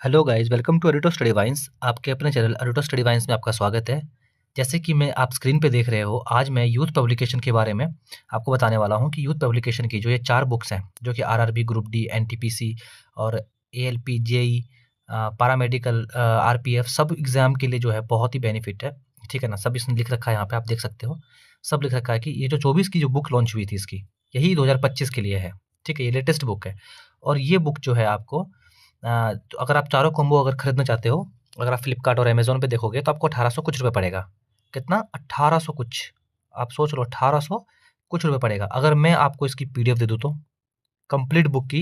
Hello guys, welcome to अरुटो study vines. आपके अपने चैनल अरुटो स्टडी वाइन्स में आपका स्वागत है। जैसे कि मैं आप स्क्रीन पे देख रहे हो, आज मैं यूथ पब्लिकेशन के बारे में आपको बताने वाला हूँ कि यूथ पब्लिकेशन की जो ये 4 बुक्स हैं, जो कि आरआरबी, ग्रुप डी, एनटीपीसी और एएलपी, जेईई, पैरामेडिकल, आरपीएफ सब एग्ज़ाम के लिए जो है बहुत ही बेनिफिट है, ठीक है ना? सब इसमें लिख रखा है, यहाँ पे आप देख सकते हो। सब लिख रखा है कि ये जो 24 की जो बुक लॉन्च हुई थी इसकी, यही 2025 के लिए है, ठीक है? ये लेटेस्ट बुक है और ये बुक जो है आपको तो अगर आप चारों कॉम्बो अगर खरीदना चाहते हो, अगर आप फ्लिपकार्ट और अमेज़न पे देखोगे तो आपको 1800 कुछ रुपए पड़ेगा। कितना? 1800 कुछ। आप सोच लो 1800 कुछ रुपए पड़ेगा। अगर मैं आपको इसकी पीडीएफ दे दूँ तो, कंप्लीट बुक की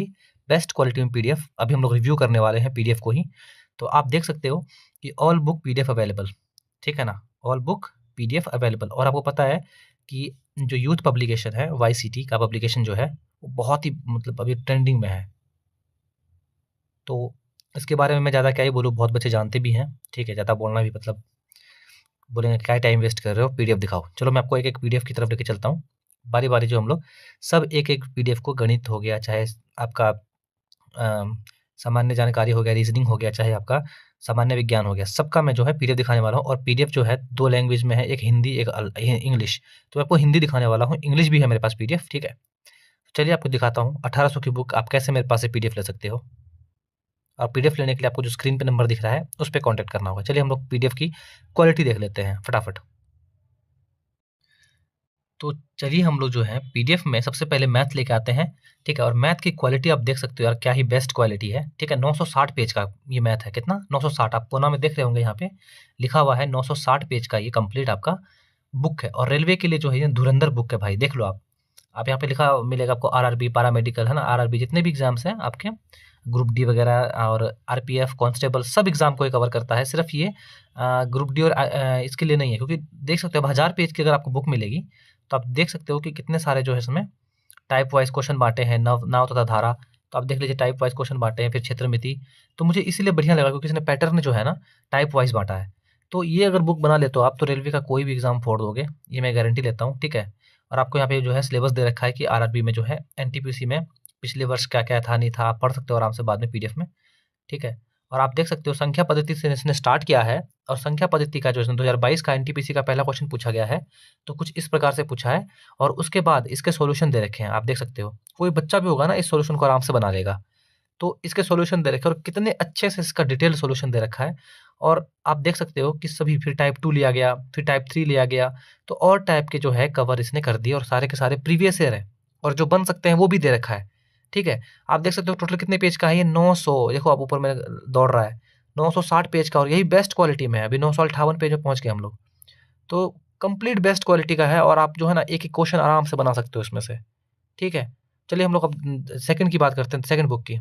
बेस्ट क्वालिटी में पीडीएफ, अभी हम लोग रिव्यू करने वाले हैं पीडीएफ को ही। तो आप देख सकते हो कि ऑल बुक पीडीएफ अवेलेबल, ठीक है ना? All book PDF available. और आपको पता है कि जो यूथ पब्लिकेशन है, वाईसीटी का पब्लिकेशन जो है, वो बहुत ही मतलब अभी ट्रेंडिंग में है। तो इसके बारे में मैं ज़्यादा क्या ही बोलूँ, बहुत बच्चे जानते भी हैं, ठीक है? ज़्यादा बोलना भी मतलब बोलेंगे क्या टाइम वेस्ट कर रहे हो, पीडीएफ दिखाओ। चलो मैं आपको एक-एक पीडीएफ की तरफ लेके चलता हूँ। बारी-बारी जो हम लोग सब एक-एक पीडीएफ को, गणित हो गया, चाहे आपका सामान्य जानकारी हो गया, रीज़निंग हो गया, चाहे आपका सामान्य विज्ञान हो गया, सबका मैं जो है पीडीएफ दिखाने वाला हूँ। और पीडीएफ जो है 2 लैंग्वेज में है, एक हिंदी, एक इंग्लिश। तो मैं आपको हिंदी दिखाने वाला हूँ, इंग्लिश भी है मेरे पास पीडीएफ, ठीक है? चलिए आपको दिखाता हूँ 1800 की बुक आप कैसे मेरे पास से पीडीएफ ले सकते हो। और पीडीएफ लेने के लिए आपको जो स्क्रीन पे नंबर दिख रहा है, उस पे कॉन्टैक्ट करना होगा। चलिए हम लोग पीडीएफ की क्वालिटी देख लेते हैं फटाफट। तो चलिए हम लोग जो है पीडीएफ में सबसे पहले मैथ लेके आते हैं, ठीक है? और मैथ की क्वालिटी आप देख सकते हो यार, क्या ही बेस्ट क्वालिटी है, ठीक है? 960 पेज का ये मैथ है। कितना? 960। आप कोना में देख रहे होंगे, यहाँ पे लिखा हुआ है 960 पेज का ये कंप्लीट आपका बुक है। और रेलवे के लिए जो है ये धुरंधर बुक है भाई, देख लो आप। आप यहाँ पे लिखा मिलेगा आपको आरआरबी, पैरामेडिकल, है ना? आरआरबी जितने भी एग्ज़ाम्स हैं आपके, ग्रुप डी वगैरह और आरपीएफ, कांस्टेबल, सब एग्ज़ाम को ये कवर करता है। सिर्फ़ ये ग्रुप डी और इसके लिए नहीं है, क्योंकि देख सकते हो अब 1000 पेज की अगर आपको बुक मिलेगी, तो आप देख सकते हो कि कितने सारे जो है इसमें टाइप वाइज़ क्वेश्चन बाँटे हैं, नव नाव तथा धारा। तो आप देख लीजिए टाइप वाइज़ क्वेश्चन बाँटे हैं, फिर क्षेत्रमिति। तो मुझे इसीलिए बढ़िया लगा क्योंकि इसने पैटर्न जो है ना टाइप वाइज़ बाँटा है। तो ये अगर बुक बना लेते हो आप, तो रेलवे का कोई भी एग्ज़ाम फोड़ दोगे, ये मैं गारंटी लेता हूँ, ठीक है? और आपको यहाँ पे जो है सिलेबस दे रखा है कि आरआरबी में जो है एनटीपीसी में पिछले वर्ष क्या-क्या था, नहीं था, आप पढ़ सकते हो आराम से बाद में पीडीएफ में, ठीक है? और आप देख सकते हो संख्या पद्धति से इसने स्टार्ट किया है। और संख्या पद्धति का जो इसने 2022 का एनटीपीसी का पहला क्वेश्चन पूछा गया है, तो कुछ इस प्रकार से पूछा है। और उसके बाद इसके सॉल्यूशन दे रखे हैं, आप देख सकते हो। कोई बच्चा भी होगा ना इस सॉल्यूशन को आराम से बना लेगा। तो इसके सॉल्यूशन दे रखे हैं और कितने अच्छे से इसका डिटेल सॉल्यूशन दे रखा है। और आप देख सकते हो कि सभी, फिर टाइप 2 लिया गया, फिर टाइप 3 लिया गया, तो और टाइप के जो है कवर इसने कर दिए और सारे के सारे प्रीवियस ईयर है और जो बन सकते हैं वो भी दे रखा है, ठीक है? आप देख सकते हो टोटल कितने पेज का है ये, 900। देखो आप ऊपर में दौड़ रहा है, 960 पेज का, और यही बेस्ट क्वालिटी में है। अभी 958 पेज में पहुँच गए हम लोग। तो कंप्लीट बेस्ट क्वालिटी का है और आप जो है ना एक-एक क्वेश्चन आराम से बना सकते हो इसमें से, ठीक है? चलिए हम लोग अब सेकंड की बात करते हैं, सेकंड बुक की।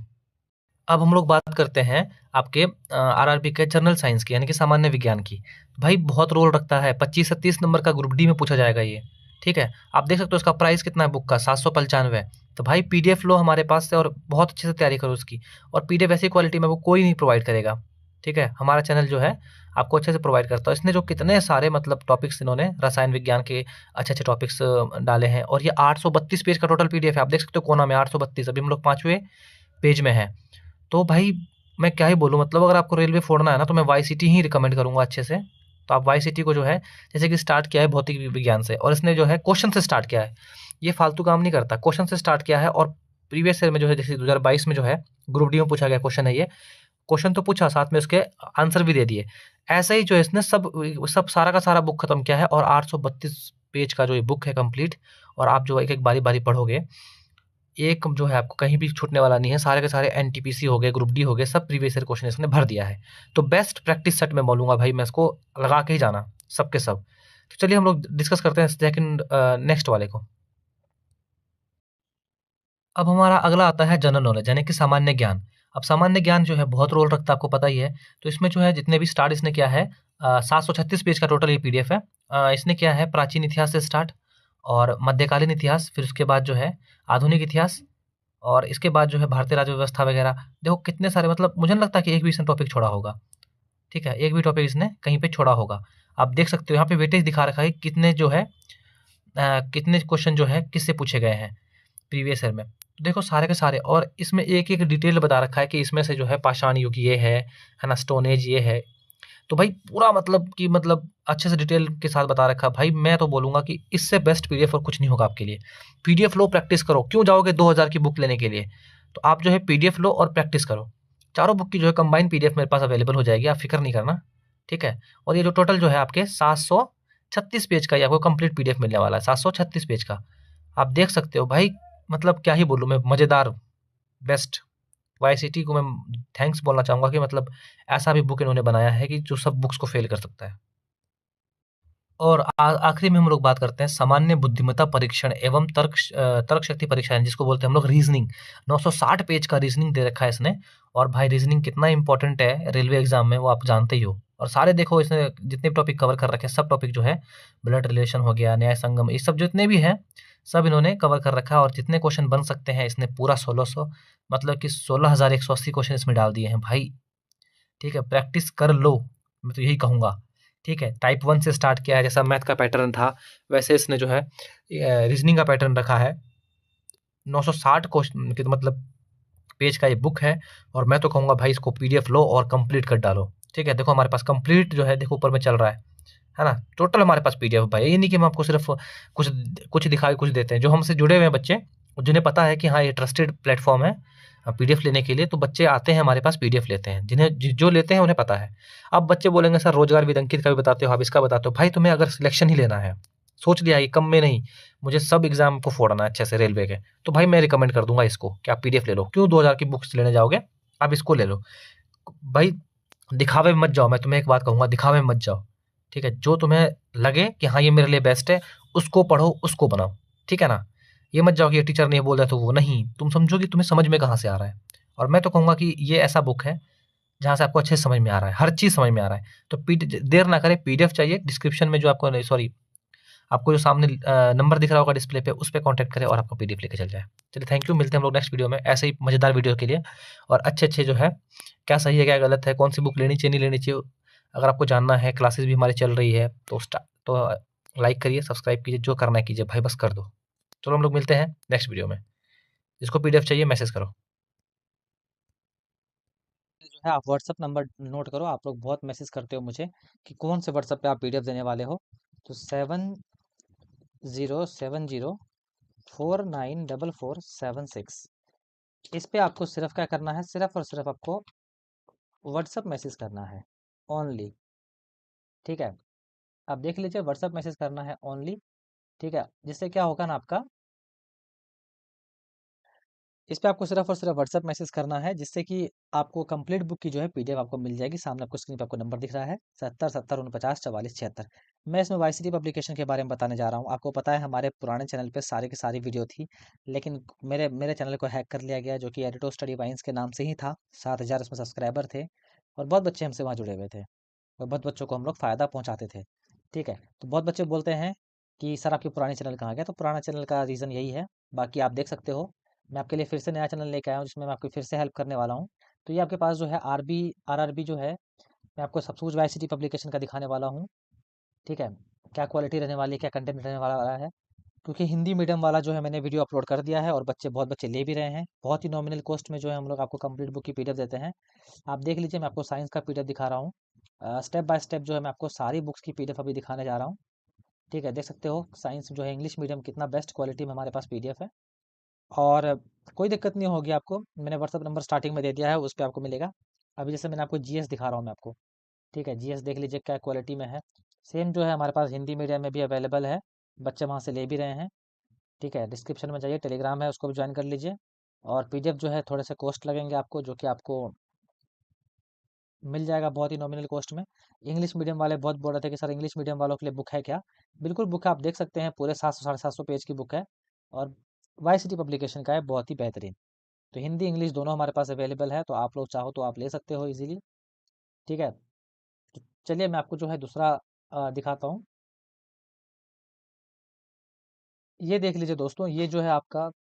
अब हम लोग बात करते हैं आपके आरआरबी के जनरल साइंस की, यानी कि सामान्य विज्ञान की। भाई बहुत रोल रखता है, 25 से 30 नंबर का ग्रुप डी में पूछा जाएगा ये, ठीक है? आप देख सकते हो इसका प्राइस कितना है बुक का, 795। तो भाई पीडीएफ लो हमारे पास से और बहुत अच्छे से तैयारी करो उसकी। और पीडीएफ ऐसी क्वालिटी में वो कोई नहीं प्रोवाइड करेगा, ठीक है? हमारा चैनल जो है आपको अच्छे से प्रोवाइड करता है। इसने जो कितने सारे मतलब टॉपिक्स इन्होंने रसायन विज्ञान के अच्छे-अच्छे टॉपिक्स डाले हैं। और ये 832 पेज का टोटल पीडीएफ है, आप देख सकते हो कोना में 832। अभी हम लोग 5वें पेज में हैं। तो भाई मैं क्या ही बोलूँ, मतलब अगर आपको रेलवे फोड़ना है ना, तो मैं वाईसीटी ही रिकमेंड करूँगा अच्छे से। तो आप वाईसीटी को जो है, जैसे कि स्टार्ट किया है भौतिक विज्ञान से और इसने जो है क्वेश्चन से स्टार्ट किया है। ये फालतू काम नहीं करता, क्वेश्चन से स्टार्ट किया है। और प्रीवियस ईयर में जो है, जैसे 2022 में जो है ग्रुप डी में पूछा गया क्वेश्चन है ये। क्वेश्चन तो पूछा, साथ में उसके आंसर भी दे दिए। ऐसे ही जो है इसने सब सब सारा का सारा बुक खत्म किया है। और 832 पेज का जो ये बुक है कंप्लीट। और आप जो एक-एक बारी-बारी पढ़ोगे, एक जो है आपको कहीं भी छूटने वाला नहीं है। सारे के सारे एनटीपीसी हो गए, ग्रुप डी हो गए, सब प्रीवियस ईयर क्वेश्चन इसने भर दिया है। तो बेस्ट प्रैक्टिस सेट मैं बोलूँगा भाई, मैं इसको लगा के ही जाना, सब के सब। तो चलिए हम लोग डिस्कस करते हैं सेकंड नेक्स्ट वाले को। अब हमारा अगला आता है जनरल नॉलेज, यानी कि सामान्य ज्ञान। अब सामान्य ज्ञान जो है बहुत रोल रखता है, आपको पता ही है। तो इसमें जो है जितने भी स्टार्ट इसने किया है, 736 पेज का टोटल ये पीडीएफ है। इसने किया है प्राचीन इतिहास से स्टार्ट, और मध्यकालीन इतिहास, फिर उसके बाद जो है आधुनिक इतिहास, और इसके बाद जो है भारतीय राज्य व्यवस्था वगैरह। देखो कितने सारे, मतलब मुझे नहीं लगता कि एक भी इसने टॉपिक छोड़ा होगा, ठीक है? एक भी टॉपिक इसने कहीं पे छोड़ा होगा। आप देख सकते हो यहाँ पे वेटेज दिखा रखा है कितने जो है कितने क्वेश्चन जो है किससे पूछे गए हैं। प्रीवियस ईयर में। तो देखो सारे के सारे, और इसमें एक-एक डिटेल बता रखा है कि इसमें से जो है पाषाण युग ये है ना? स्टोन एज ये है। तो भाई पूरा मतलब अच्छे से डिटेल के साथ बता रखा है। भाई मैं तो बोलूँगा कि इससे बेस्ट पीडीएफ और कुछ नहीं होगा आपके लिए। पीडीएफ लो, प्रैक्टिस करो। क्यों जाओगे 2000 की बुक लेने के लिए? तो आप जो है पीडीएफ लो और प्रैक्टिस करो। चारों बुक की जो है कंबाइंड पीडीएफ मेरे पास अवेलेबल हो जाएगी, आप फ़िक्र नहीं करना, ठीक है? और ये जो टोटल जो है आपके 736 पेज का ये आपको कंप्लीट पीडीएफ मिलने वाला है, 736 पेज का। आप देख सकते हो भाई, मतलब क्या ही बोलूँ मैं, मज़ेदार, बेस्ट। वाईसीटी को मैं थैंक्स बोलना चाहूँगा कि मतलब ऐसा भी बुक इन्होंने बनाया है कि जो सब बुक्स को फ़ेल कर सकता है। और आखिरी में हम लोग बात करते हैं सामान्य बुद्धिमत्ता परीक्षण एवं तर्क शक्ति परीक्षा, जिसको बोलते हैं हम लोग रीजनिंग। 960 पेज का रीजनिंग दे रखा है इसने। और भाई रीजनिंग कितना इंपॉर्टेंट है रेलवे एग्जाम में वो आप जानते ही हो। और सारे देखो इसने जितने टॉपिक कवर कर रखे हैं, सब टॉपिक जो है, ब्लड रिलेशन हो गया, न्याय संगम, ये सब जितने भी हैं, सब इन्होंने कवर कर रखा है। और जितने क्वेश्चन बन सकते हैं इसने पूरा 1600, मतलब कि 16,180 क्वेश्चन इसमें डाल दिए हैं भाई। ठीक है, प्रैक्टिस कर लो, मैं तो यही कहूँगा। ठीक है, टाइप 1 से स्टार्ट किया है, जैसा मैथ का पैटर्न था, वैसे इसने जो है रीजनिंग का पैटर्न रखा है। 960 क्वेश्चन की तो मतलब पेज का ये बुक है। और मैं तो कहूँगा भाई इसको पीडीएफ लो और कंप्लीट कर डालो। ठीक है, देखो हमारे पास कंप्लीट जो है, देखो ऊपर में चल रहा है ना? टोटल हमारे पास पीडीएफ भाई, ये नहीं कि हम आपको सिर्फ कुछ कुछ दिखा कुछ देते हैं। जो हमसे जुड़े हुए हैं बच्चे, जिन्हें पता है कि हाँ ये ट्रस्टेड प्लेटफॉर्म है पीडीएफ लेने के लिए, तो बच्चे आते हैं हमारे पास पीडीएफ लेते हैं, जो लेते हैं उन्हें पता है। अब बच्चे बोलेंगे सर रोजगार विद अंकित का भी बताते हो, आप इसका बताते हो। भाई तुम्हें अगर सिलेक्शन ही लेना है, सोच लिया कि कम में नहीं, मुझे सब एग्जाम को फोड़ना है अच्छे से रेलवे के, तो भाई मैं रिकमेंड कर दूंगा इसको कि आप पीडीएफ ले लो। क्यों 2000 की बुक्स लेने जाओगे, आप इसको ले लो। भाई दिखावे में मत जाओ, मैं तुम्हें एक बात कहूँगा, दिखावे में मत जाओ। ठीक है, जो तुम्हें लगे कि हाँ ये मेरे लिए बेस्ट है, उसको पढ़ो, उसको बनाओ। ठीक है ना? ये मत जाओ कि ये टीचर ने बोला तो वो नहीं, तुम समझो कि तुम्हें समझ में कहाँ से आ रहा है। और मैं तो कहूँगा कि ये ऐसा बुक है जहाँ से आपको अच्छे से समझ में आ रहा है, हर चीज़ समझ में आ रहा है। तो देर ना करें, पीडीएफ चाहिए, डिस्क्रिप्शन में जो आपको, सॉरी, आपको जो सामने नंबर दिख रहा होगा डिस्प्ले पे, उस पे कांटेक्ट करें और आपको पीडीएफ लेके चल जाए। चलिए थैंक यू, मिलते हैं हम लोग नेक्स्ट वीडियो में ऐसे ही मज़ेदार वीडियो के लिए। और अच्छे-अच्छे जो है, क्या सही है, क्या गलत है, कौन-सी बुक लेनी चाहिए, नहीं लेनी चाहिए, अगर आपको जानना है, क्लासेस भी हमारी चल रही है, तो लाइक करिए, सब्सक्राइब कीजिए, जो करना है कीजिए भाई, बस कर दो। चलो हम लोग मिलते हैं नेक्स्ट वीडियो में। जिसको पीडीएफ चाहिए मैसेज करो। जो है आप व्हाट्सअप नंबर नोट करो। आप लोग बहुत मैसेज करते हो मुझे कि कौन से व्हाट्सअप पे आप पीडीएफ देने वाले हो। तो 7070494476, इस पे आपको सिर्फ क्या करना है, सिर्फ और सिर्फ आपको व्हाट्सअप मैसेज करना है ओनली। ठीक है, आप देख लीजिए, व्हाट्सअप मैसेज करना है ओनली। ठीक है, जिससे क्या होगा ना, आपका इस पे आपको सिर्फ और सिर्फ व्हाट्सएप मैसेज करना है, जिससे कि आपको कंप्लीट बुक की जो है पीडीएफ आपको मिल जाएगी। सामने आपको स्क्रीन पे आपको नंबर दिख रहा है 7070494476। मैं इसमें वाईसीटी पब्लिकेशन के बारे में बताने जा रहा हूँ। आपको पता है हमारे पुराने चैनल पे सारी की सारी वीडियो थी, लेकिन मेरे मेरे चैनल को हैक कर लिया गया, जो कि एडिटो स्टडी वाइन्स के नाम से ही था। 7000 उसमें सब्सक्राइबर थे और बहुत बच्चे हमसे वहाँ जुड़े हुए थे और बहुत बच्चों को हम लोग फ़ायदा पहुँचाते थे। ठीक है, तो बहुत बच्चे बोलते हैं कि सर आपकी पुरानी चैनल कहाँ गया, तो पुराना चैनल का रीज़न यही है। बाकी आप देख सकते हो, मैं आपके लिए फिर से नया चैनल लेके आया हूँ, जिसमें मैं आपकी फिर से हेल्प करने वाला हूँ। तो ये आपके पास जो है आरआरबी जो है, मैं आपको सब कुछ वाईसीटी पब्लिकेशन का दिखाने वाला हूँ। ठीक है, क्या क्वालिटी रहने वाली है, क्या कंटेंट रहने वाला है। क्योंकि हिंदी मीडियम वाला जो है मैंने वीडियो अपलोड कर दिया है और बहुत बच्चे ले भी रहे हैं। बहुत ही नॉमिनल कॉस्ट में जो है हम लोग आपको कंप्लीट बुक की पीडीएफ देते हैं। आप देख लीजिए, मैं आपको साइंस का पीडीएफ दिखा रहा हूँ। स्टेप बाय स्टेप जो है मैं आपको सारी बुक्स की पीडीएफ अभी दिखाने जा रहा हूँ। ठीक है, देख सकते हो साइंस जो है इंग्लिश मीडियम कितना बेस्ट क्वालिटी में हमारे पास पीडीएफ है। और कोई दिक्कत नहीं होगी आपको, मैंने व्हाट्सअप नंबर स्टार्टिंग में दे दिया है, उस पे आपको मिलेगा। अभी जैसे मैंने आपको जीएस दिखा रहा हूँ मैं आपको। ठीक है, जीएस देख लीजिए क्या क्वालिटी में है। सेम जो है हमारे पास हिंदी मीडियम में भी अवेलेबल है, बच्चे वहाँ से ले भी रहे हैं। ठीक है, डिस्क्रिप्शन में जाइए, टेलीग्राम है, उसको भी ज्वाइन कर लीजिए। और पीडीएफ जो है थोड़े से कॉस्ट लगेंगे आपको, जो कि आपको मिल जाएगा बहुत ही नॉमिनल कॉस्ट में। इंग्लिश मीडियम वाले बहुत बोल रहे थे कि सर इंग्लिश मीडियम वालों के लिए बुक है क्या। बिल्कुल बुक है, आप देख सकते हैं, पूरे 700 750 पेज की बुक है। और वाईसीटी पब्लिकेशन का है, बहुत ही बेहतरीन। तो हिंदी इंग्लिश दोनों हमारे पास अवेलेबल है, तो आप लोग चाहो तो आप ले सकते हो इजीली। ठीक है, तो चलिए मैं आपको जो है दूसरा दिखाता हूँ। ये देख लीजिए दोस्तों, ये जो है आपका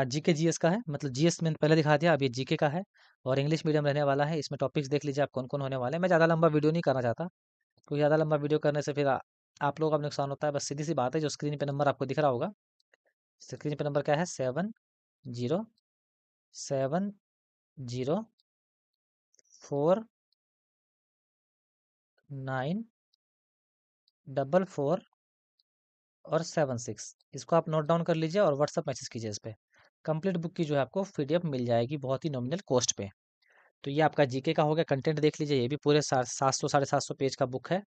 जीके जीएस का है। मतलब जीएस मैंने पहले दिखा दिया, अब ये जीके का है और इंग्लिश मीडियम रहने वाला है। इसमें टॉपिक्स देख लीजिए आप कौन कौन होने वाले हैं। मैं ज़्यादा लंबा वीडियो नहीं करना चाहता, क्योंकि ज़्यादा लंबा वीडियो करने से फिर आप लोगों का भी नुकसान होता है। बस सीधी सी बात है, जो स्क्रीन पे नंबर आपको दिख रहा होगा स्क्रीन पे नंबर क्या है? 70704944 और 76। इसको आप नोट डाउन कर लीजिए और व्हाट्सअप मैसेज कीजिए इस पे। कंप्लीट बुक की जो है आपको पीडीएफ मिल जाएगी बहुत ही नॉमिनल कॉस्ट पे। तो ये आपका जीके का हो गया। कंटेंट देख लीजिए, ये भी पूरे 700 750 पेज का बुक है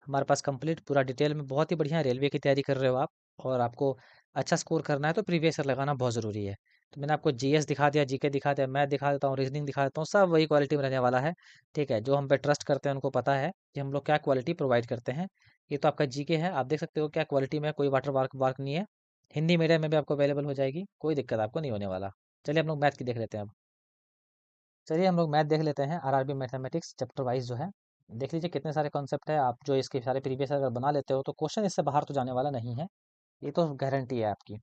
हमारे पास कंप्लीट पूरा डिटेल में। बहुत ही बढ़िया है। रेलवे की तैयारी कर रहे हो आप और आपको अच्छा स्कोर करना है तो प्रीवियस ईयर लगाना बहुत ज़रूरी है। तो मैंने आपको जीएस दिखा दिया, जीके दिखा दिया, मैथ दिखा देता हूँ, रीजनिंग दिखा देता हूँ, सब वही क्वालिटी में रहने वाला है। ठीक है, जो हम पे ट्रस्ट करते हैं उनको पता है कि हम लोग क्या क्वालिटी प्रोवाइड करते हैं। ये तो आपका जीके है, आप देख सकते हो क्या क्वालिटी में, कोई वाटर वार्क वार्क नहीं है। हिंदी मीडियम में भी आपको अवेलेबल हो जाएगी, कोई दिक्कत आपको नहीं होने वाला। चलिए हम लोग मैथ की देख लेते हैं अब। चलिए हम लोग मैथ देख लेते हैं, आरआरबी मैथमेटिक्स चैप्टर वाइज जो है। देख लीजिए कितने सारे कॉन्सेप्ट है। आप जो इसके सारे प्रीवियस अगर बना लेते हो तो क्वेश्चन इससे बाहर तो जाने वाला नहीं है, ये तो गारंटी है आपकी।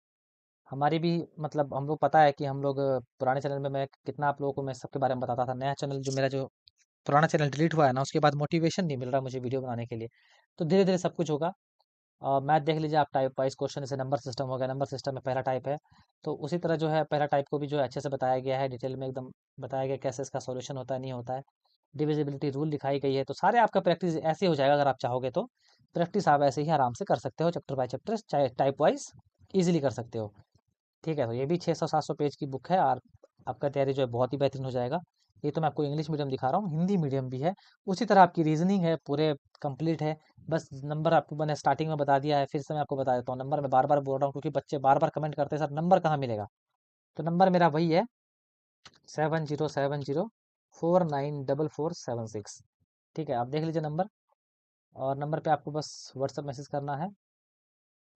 हमारी भी मतलब हम लोग पता है कि हम लोग पुराने चैनल में मैं कितना आप लोगों को मैं सबके बारे में बताता था। नया चैनल जो मेरा जो पुराना चैनल डिलीट हुआ है ना, उसके बाद मोटिवेशन नहीं मिल रहा मुझे वीडियो बनाने के लिए। तो धीरे धीरे सब कुछ होगा। मैथ देख लीजिए आप, टाइप वाइज क्वेश्चन, जैसे नंबर सिस्टम हो गया, नंबर सिस्टम में पहला टाइप है। तो उसी तरह जो है पहला टाइप को भी जो है अच्छे से बताया गया है, डिटेल में एकदम बताया गया कैसे इसका सॉल्यूशन होता है नहीं होता है। डिविजिबिलिटी रूल दिखाई गई है। तो सारे आपका प्रैक्टिस ऐसे हो जाएगा। अगर आप चाहोगे तो प्रैक्टिस आप ऐसे ही आराम से कर सकते हो, चैप्टर बाय चैप्टर, चाहे टाइप वाइज ईजिली कर सकते हो। ठीक है, तो ये भी 600-700 पेज की बुक है और आपका तैयारी जो है बहुत ही बेहतरीन हो जाएगा। ये तो मैं आपको इंग्लिश मीडियम दिखा रहा हूँ, हिंदी मीडियम भी है। उसी तरह आपकी रीजनिंग है, पूरे कंप्लीट है। बस नंबर आपको मैंने स्टार्टिंग में बता दिया है, फिर से मैं आपको बता देता हूँ। नंबर मैं बार बार बोल रहा हूँ क्योंकि बच्चे बार बार कमेंट करते हैं, सर नंबर कहाँ मिलेगा? तो नंबर मेरा वही है, 7070494476। ठीक है, आप देख लीजिए नंबर। और नंबर पे आपको बस व्हाट्सअप मैसेज करना है।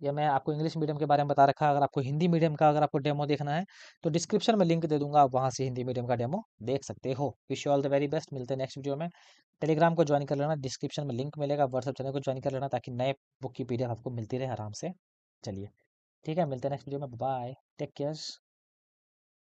या मैं आपको इंग्लिश मीडियम के बारे में बता रखा है। अगर आपको हिंदी मीडियम का अगर आपको डेमो देखना है तो डिस्क्रिप्शन में लिंक दे दूंगा, आप वहाँ से हिंदी मीडियम का डेमो देख सकते हो। Wish you all the very best. मिलते हैं नेक्स्ट वीडियो में। टेलीग्राम को ज्वाइन कर लेना, डिस्क्रिप्शन में लिंक मिलेगा। व्हाट्सअप चैनल को ज्वाइन कर लेना ताकि नए बुक की पीडीएफ आपको मिलती रहे आराम से। चलिए ठीक है, मिलते हैं नेक्स्ट वीडियो में। Bye, take care.